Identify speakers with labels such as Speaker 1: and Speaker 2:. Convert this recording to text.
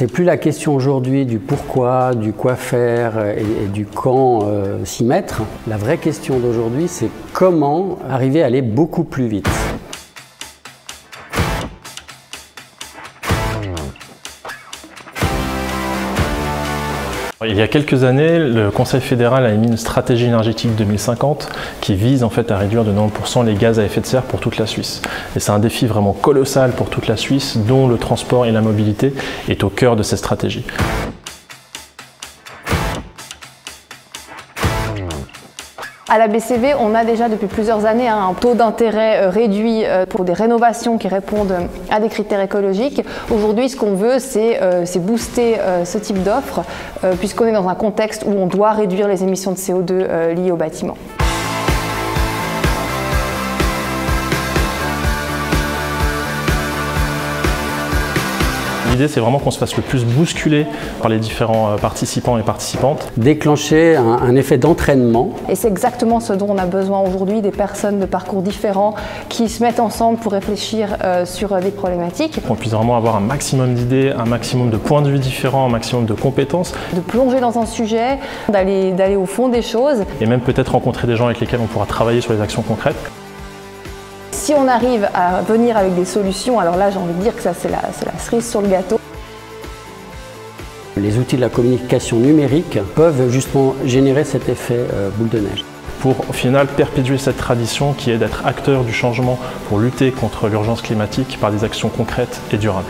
Speaker 1: C'est plus la question aujourd'hui du pourquoi, du quoi faire et du quand s'y mettre. La vraie question d'aujourd'hui, c'est comment arriver à aller beaucoup plus vite.
Speaker 2: Il y a quelques années, le Conseil fédéral a émis une stratégie énergétique 2050 qui vise en fait à réduire de 90% les gaz à effet de serre pour toute la Suisse. Et c'est un défi vraiment colossal pour toute la Suisse, dont le transport et la mobilité est au cœur de cette stratégie.
Speaker 3: À la BCV, on a déjà depuis plusieurs années un taux d'intérêt réduit pour des rénovations qui répondent à des critères écologiques. Aujourd'hui, ce qu'on veut, c'est booster ce type d'offre, puisqu'on est dans un contexte où on doit réduire les émissions de CO2 liées au bâtiment.
Speaker 2: L'idée, c'est vraiment qu'on se fasse le plus bousculer par les différents participants et participantes.
Speaker 1: Déclencher un effet d'entraînement.
Speaker 3: Et c'est exactement ce dont on a besoin aujourd'hui, des personnes de parcours différents qui se mettent ensemble pour réfléchir sur des problématiques.
Speaker 2: Qu'on puisse vraiment avoir un maximum d'idées, un maximum de points de vue différents, un maximum de compétences.
Speaker 3: De plonger dans un sujet, d'aller au fond des choses.
Speaker 2: Et même peut-être rencontrer des gens avec lesquels on pourra travailler sur les actions concrètes.
Speaker 3: Si on arrive à venir avec des solutions, alors là j'ai envie de dire que ça c'est la cerise sur le gâteau.
Speaker 1: Les outils de la communication numérique peuvent justement générer cet effet boule de neige.
Speaker 2: Pour au final perpétuer cette tradition qui est d'être acteur du changement pour lutter contre l'urgence climatique par des actions concrètes et durables.